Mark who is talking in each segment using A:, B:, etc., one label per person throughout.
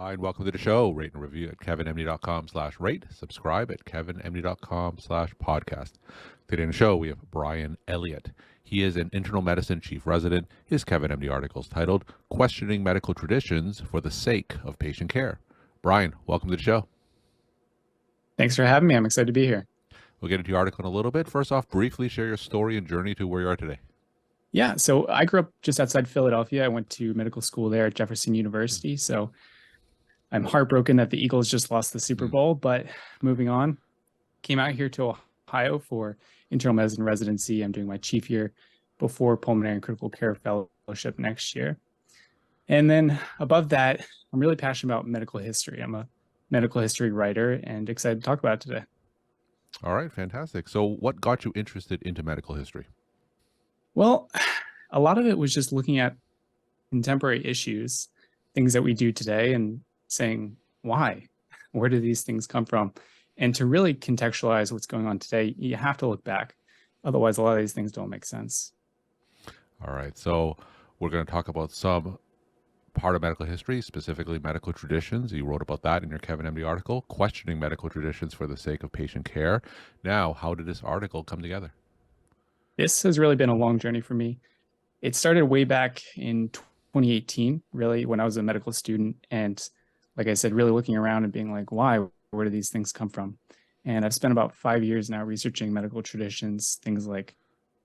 A: Hi, and welcome to the show. Rate and review at kevinmd.com/rate. Subscribe at kevinmd.com/podcast. Today on the show, we have Brian Elliott. He is an internal medicine chief resident. His Kevin MD article is titled Questioning Medical Traditions for the Sake of Patient Care. Brian, welcome to the show.
B: Thanks for having me. I'm excited to be here.
A: We'll get into your article in a little bit. First off, briefly share your story and journey to where you are today.
B: Yeah, so I grew up just outside Philadelphia. I went to medical school there at Jefferson University. So I'm heartbroken that the Eagles just lost the Super Bowl, but moving on, came out here to Ohio for internal medicine residency. I'm doing my chief year before pulmonary and critical care fellowship next year. And then above that, I'm really passionate about medical history. I'm a medical history writer and excited to talk about it today.
A: All right, fantastic. So what got you interested into medical history?
B: Well, a lot of it was just looking at contemporary issues, things that we do today, and saying, why? Where do these things come from? And to really contextualize what's going on today, you have to look back. Otherwise, a lot of these things don't make sense.
A: All right, so we're going to talk about some part of medical history, specifically medical traditions. You wrote about that in your Kevin MD article, Questioning Medical Traditions for the Sake of Patient Care. Now, how did this article come together?
B: This has really been a long journey for me. It started way back in 2018, really, when I was a medical student. And like I said, really looking around and being like, why? Where do these things come from? And I've spent about 5 years now researching medical traditions, things like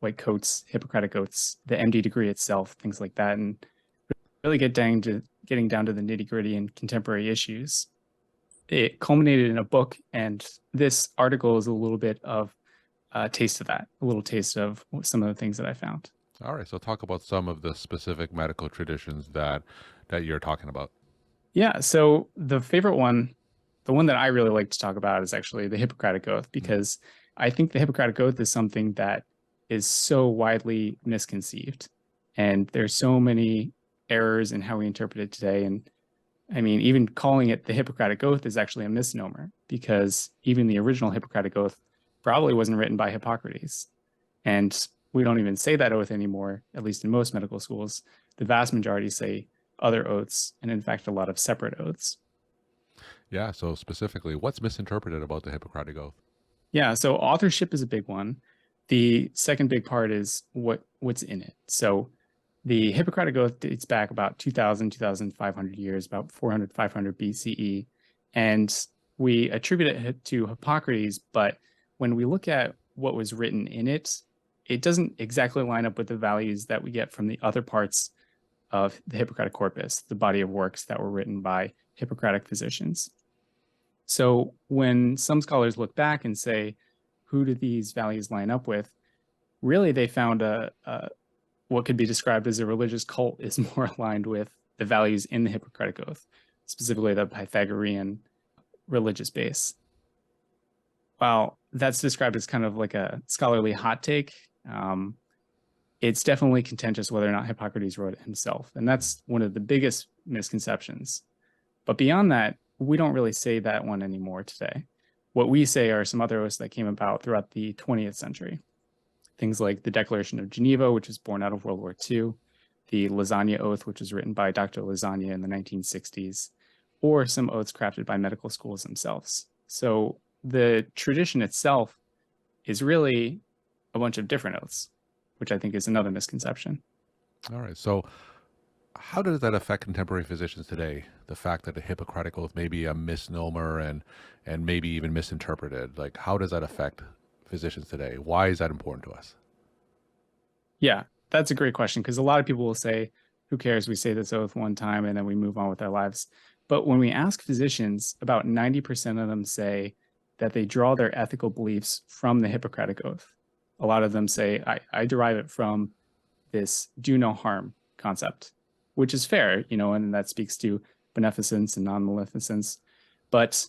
B: white coats, Hippocratic Oaths, the MD degree itself, things like that, and really getting down to the nitty-gritty and contemporary issues. It culminated in a book, and this article is a little bit of a taste of that, a little taste of some of the things that I found.
A: All right, so talk about some of the specific medical traditions that you're talking about.
B: Yeah, so the favorite one, the one that I really like to talk about is actually the Hippocratic Oath, because I think the Hippocratic Oath is something that is so widely misconceived. And there's so many errors in how we interpret it today. And I mean, even calling it the Hippocratic Oath is actually a misnomer, because even the original Hippocratic Oath probably wasn't written by Hippocrates. And we don't even say that oath anymore, at least in most medical schools. The vast majority say other oaths, and in fact, a lot of separate oaths.
A: Yeah, so specifically, what's misinterpreted about the Hippocratic Oath?
B: Yeah, so authorship is a big one. The second big part is what's in it. So the Hippocratic Oath dates back about 2,000, 2,500 years, about 400, 500 BCE. And we attribute it to Hippocrates, but when we look at what was written in it, it doesn't exactly line up with the values that we get from the other parts of the Hippocratic corpus, the body of works that were written by Hippocratic physicians. So when some scholars look back and say, who do these values line up with? Really, they found what could be described as a religious cult is more aligned with the values in the Hippocratic Oath, specifically the Pythagorean religious base. While that's described as kind of like a scholarly hot take, it's definitely contentious whether or not Hippocrates wrote it himself. And that's one of the biggest misconceptions. But beyond that, we don't really say that one anymore today. What we say are some other oaths that came about throughout the 20th century. Things like the Declaration of Geneva, which was born out of World War II, the Lasagna Oath, which was written by Dr. Lasagna in the 1960s, or some oaths crafted by medical schools themselves. So the tradition itself is really a bunch of different oaths, which I think is another misconception.
A: All right, so how does that affect contemporary physicians today? The fact that the Hippocratic Oath may be a misnomer and maybe even misinterpreted. Like, how does that affect physicians today? Why is that important to us?
B: Yeah, that's a great question, because a lot of people will say, who cares? We say this oath one time and then we move on with our lives. But when we ask physicians, about 90% of them say that they draw their ethical beliefs from the Hippocratic Oath. A lot of them say, I derive it from this do no harm concept, which is fair, and that speaks to beneficence and non-maleficence. But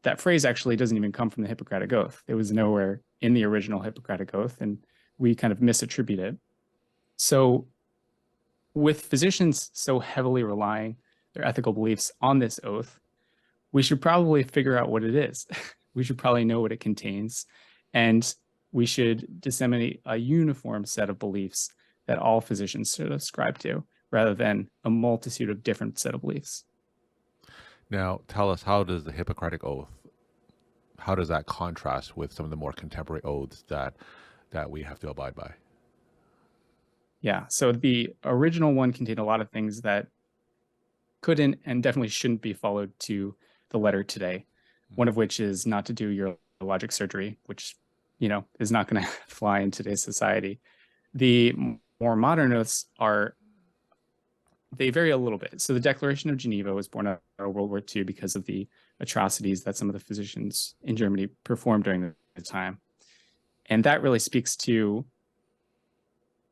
B: that phrase actually doesn't even come from the Hippocratic Oath. It was nowhere in the original Hippocratic Oath, and we kind of misattribute it. So with physicians so heavily relying their ethical beliefs on this oath, we should probably figure out what it is. We should probably know what it contains, and we should disseminate a uniform set of beliefs that all physicians should ascribe to, rather than a multitude of different set of beliefs.
A: Now, tell us, how does the Hippocratic Oath, how does that contrast with some of the more contemporary oaths that we have to abide by?
B: Yeah. So the original one contained a lot of things that couldn't and definitely shouldn't be followed to the letter today. One of which is not to do urologic surgery, which, is not going to fly in today's society. The more modern oaths they vary a little bit. So the Declaration of Geneva was born out of World War II because of the atrocities that some of the physicians in Germany performed during the time. And that really speaks to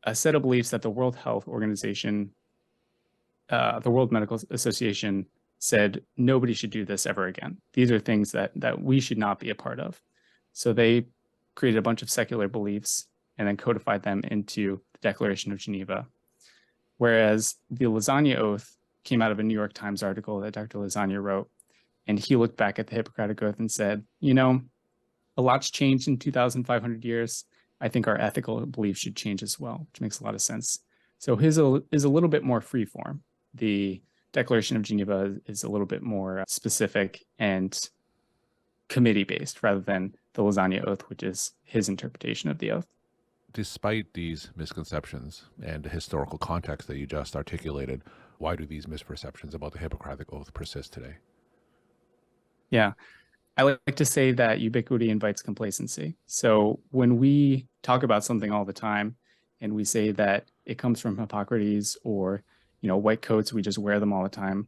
B: a set of beliefs that the World Health Organization, the World Medical Association said nobody should do this ever again. These are things that we should not be a part of. So they created a bunch of secular beliefs and then codified them into the Declaration of Geneva. Whereas the Lasagna Oath came out of a New York Times article that Dr. Lasagna wrote, and he looked back at the Hippocratic Oath and said, a lot's changed in 2,500 years. I think our ethical beliefs should change as well, which makes a lot of sense. So his is a little bit more freeform. The Declaration of Geneva is a little bit more specific and committee-based rather than the Lasagna Oath, which is his interpretation of the oath.
A: Despite these misconceptions and the historical context that you just articulated, why do these misperceptions about the Hippocratic Oath persist today?
B: Yeah. I like to say that ubiquity invites complacency. So when we talk about something all the time and we say that it comes from Hippocrates or, white coats, we just wear them all the time,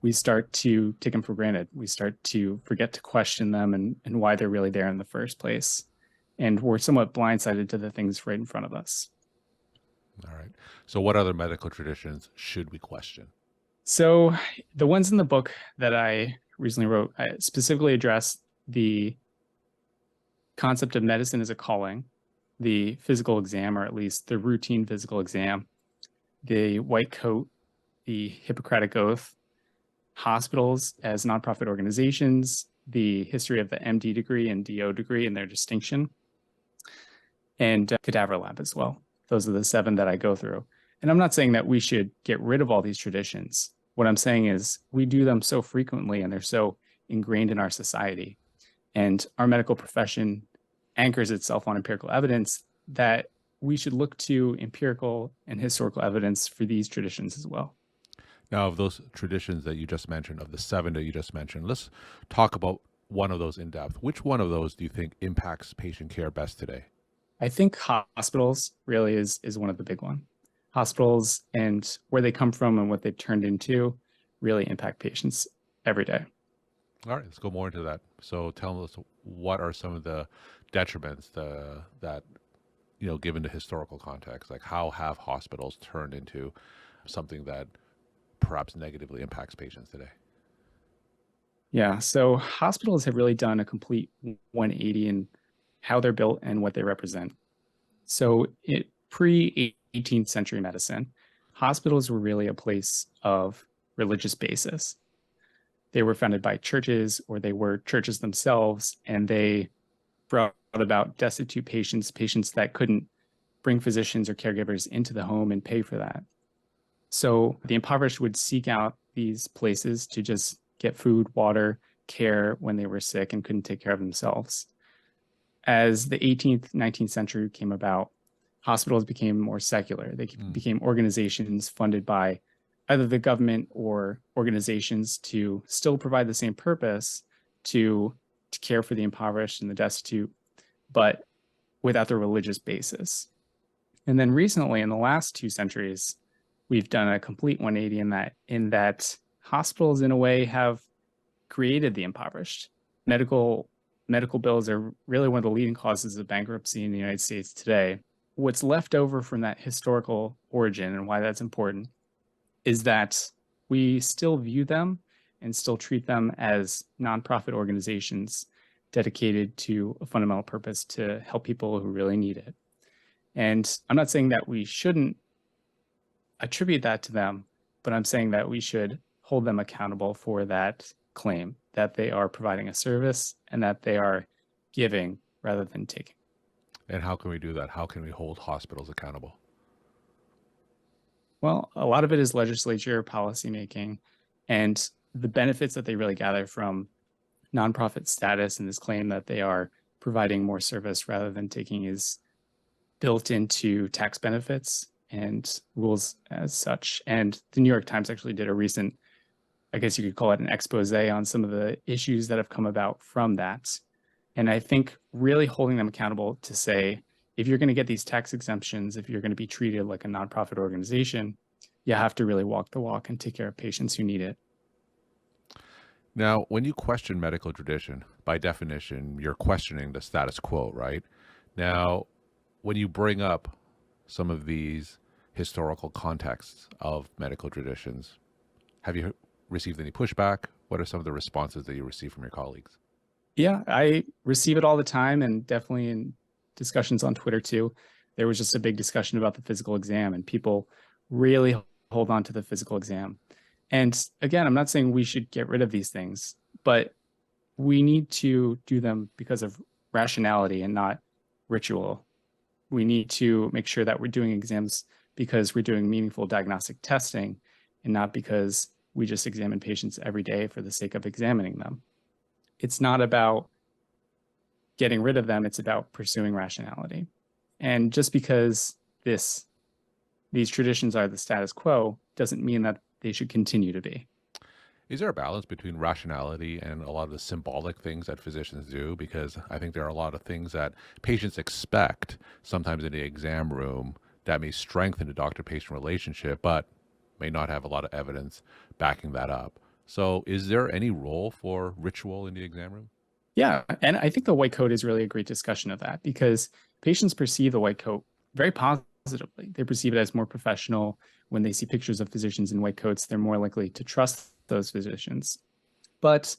B: we start to take them for granted. We start to forget to question them and why they're really there in the first place. And we're somewhat blindsided to the things right in front of us.
A: All right. So what other medical traditions should we question?
B: So the ones in the book that I recently wrote, I specifically address the concept of medicine as a calling, the physical exam, or at least the routine physical exam, the white coat, the Hippocratic Oath, hospitals as nonprofit organizations, the history of the MD degree and DO degree and their distinction, and cadaver lab as well. Those are the 7 that I go through. And I'm not saying that we should get rid of all these traditions. What I'm saying is we do them so frequently and they're so ingrained in our society. And our medical profession anchors itself on empirical evidence that we should look to empirical and historical evidence for these traditions as well.
A: Now, of those traditions that you just mentioned, of the 7 that you just mentioned, let's talk about one of those in depth. Which one of those do you think impacts patient care best today?
B: I think hospitals really is one of the big ones. Hospitals and where they come from and what they've turned into really impact patients every day.
A: All right, let's go more into that. So tell us, what are some of the detriments that, given the historical context, like how have hospitals turned into something that perhaps negatively impacts patients today?
B: Yeah, so hospitals have really done a complete 180 in how they're built and what they represent. So pre-18th century medicine, hospitals were really a place of religious basis. They were founded by churches or they were churches themselves, and they brought about destitute patients that couldn't bring physicians or caregivers into the home and pay for that. So the impoverished would seek out these places to just get food, water, care when they were sick and couldn't take care of themselves. As the 18th, 19th century came about, hospitals became more secular. They became organizations funded by either the government or organizations to still provide the same purpose to care for the impoverished and the destitute, but without the religious basis. And then recently, in the last 2 centuries, we've done a complete 180 in that hospitals, in a way, have created the impoverished. Medical bills are really one of the leading causes of bankruptcy in the United States today. What's left over from that historical origin and why that's important is that we still view them and still treat them as nonprofit organizations dedicated to a fundamental purpose to help people who really need it. And I'm not saying that we shouldn't attribute that to them, but I'm saying that we should hold them accountable for that claim, that they are providing a service and that they are giving rather than taking.
A: And how can we do that? How can we hold hospitals accountable?
B: Well, a lot of it is legislature policymaking. And the benefits that they really gather from nonprofit status and this claim that they are providing more service rather than taking is built into tax benefits and rules as such. And the New York Times actually did a recent, I guess you could call it an expose on some of the issues that have come about from that. And I think really holding them accountable to say, if you're going to get these tax exemptions, if you're going to be treated like a nonprofit organization, you have to really walk the walk and take care of patients who need it.
A: Now, when you question medical tradition, by definition, you're questioning the status quo, right? Now, when you bring up some of these historical contexts of medical traditions, have you received any pushback? What are some of the responses that you receive from your colleagues?
B: Yeah, I receive it all the time, and definitely in discussions on Twitter too. There was just a big discussion about the physical exam, and people really hold on to the physical exam. And again, I'm not saying we should get rid of these things, but we need to do them because of rationality and not ritual. We need to make sure that we're doing exams because we're doing meaningful diagnostic testing and not because we just examine patients every day for the sake of examining them. It's not about getting rid of them, it's about pursuing rationality. And just because these traditions are the status quo doesn't mean that they should continue to be.
A: Is there a balance between rationality and a lot of the symbolic things that physicians do? Because I think there are a lot of things that patients expect sometimes in the exam room that may strengthen the doctor-patient relationship, but may not have a lot of evidence backing that up. So is there any role for ritual in the exam room?
B: Yeah, and I think the white coat is really a great discussion of that because patients perceive the white coat very positively. They perceive it as more professional. When they see pictures of physicians in white coats, they're more likely to trust those physicians. But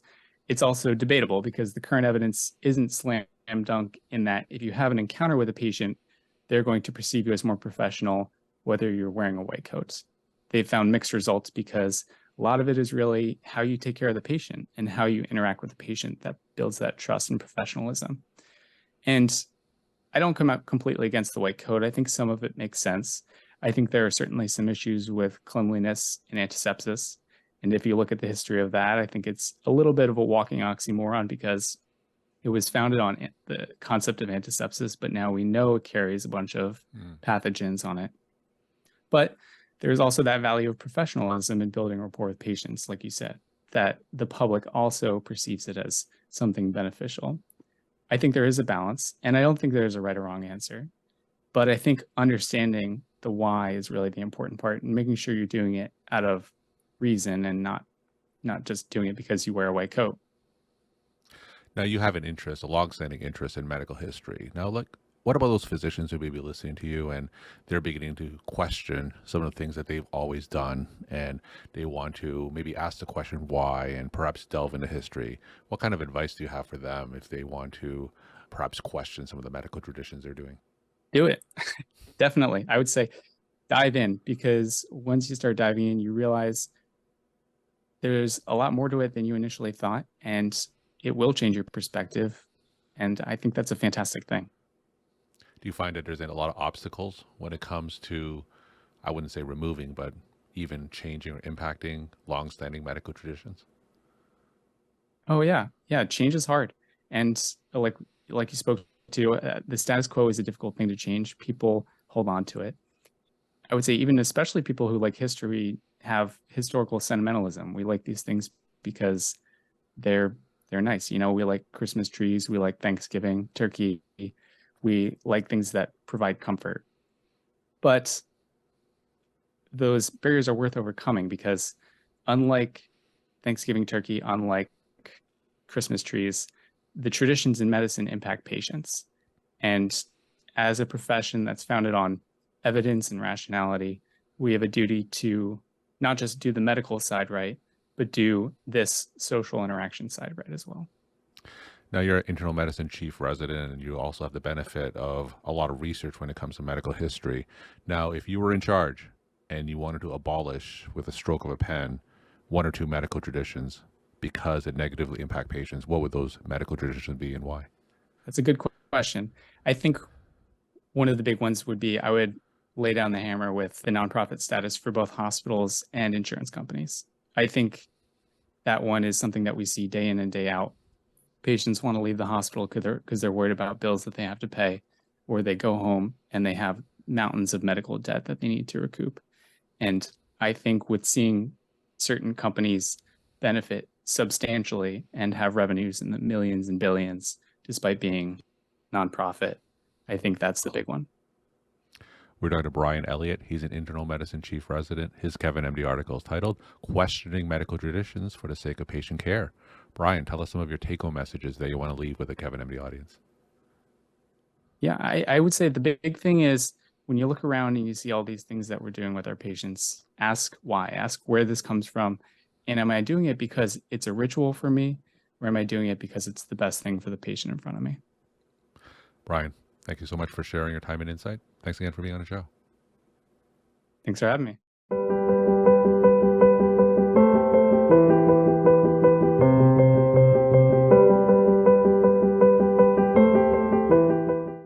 B: it's also debatable because the current evidence isn't slam dunk in that if you have an encounter with a patient, they're going to perceive you as more professional, whether you're wearing a white coat. They've found mixed results because a lot of it is really how you take care of the patient and how you interact with the patient that builds that trust and professionalism. And I don't come out completely against the white coat. I think some of it makes sense. I think there are certainly some issues with cleanliness and antisepsis. And if you look at the history of that, I think it's a little bit of a walking oxymoron because it was founded on the concept of antisepsis, but now we know it carries a bunch of pathogens on it. But there's also that value of professionalism in building rapport with patients, like you said, that the public also perceives it as something beneficial. I think there is a balance, and I don't think there's a right or wrong answer. But I think understanding the why is really the important part and making sure you're doing it out of reason and not just doing it because you wear a white coat.
A: Now you have an interest, a longstanding interest in medical history. Now, what about those physicians who may be listening to you and they're beginning to question some of the things that they've always done and they want to maybe ask the question why and perhaps delve into history? What kind of advice do you have for them if they want to perhaps question some of the medical traditions they're doing?
B: Do it. Definitely. I would say dive in because once you start diving in, you realize there's a lot more to it than you initially thought, and it will change your perspective. And I think that's a fantastic thing.
A: Do you find that there's a lot of obstacles when it comes to, I wouldn't say removing, but even changing or impacting longstanding medical traditions?
B: Oh yeah, yeah. Change is hard, and like you spoke to, the status quo is a difficult thing to change. People hold on to it. I would say even especially people who like history have historical sentimentalism. We like these things because they're nice. You know, we like Christmas trees, we like Thanksgiving turkey, we like things that provide comfort. But those barriers are worth overcoming because unlike Thanksgiving turkey, unlike Christmas trees, the traditions in medicine impact patients. And as a profession that's founded on evidence and rationality, we have a duty to not just do the medical side right, but do this social interaction side right as well.
A: Now, you're an internal medicine chief resident, and you also have the benefit of a lot of research when it comes to medical history. Now, if you were in charge and you wanted to abolish with a stroke of a pen one or two medical traditions because it negatively impact patients, what would those medical traditions be and why?
B: That's a good question. I think one of the big ones would be I would lay down the hammer with the nonprofit status for both hospitals and insurance companies. I think that one is something that we see day in and day out. Patients want to leave the hospital because they're worried about bills that they have to pay, or they go home and they have mountains of medical debt that they need to recoup. And I think with seeing certain companies benefit substantially and have revenues in the millions and billions despite being nonprofit, I think that's the big one.
A: We're talking to Brian Elliott. He's an internal medicine chief resident. His Kevin MD article is titled Questioning Medical Traditions for the Sake of Patient Care. Brian, tell us some of your take-home messages that you want to leave with the Kevin MD audience.
B: Yeah, I would say the big thing is when you look around and you see all these things that we're doing with our patients, ask why, ask where this comes from. And am I doing it because it's a ritual for me, or am I doing it because it's the best thing for the patient in front of me?
A: Brian, thank you so much for sharing your time and insight. Thanks again for being on the show.
B: Thanks for having me.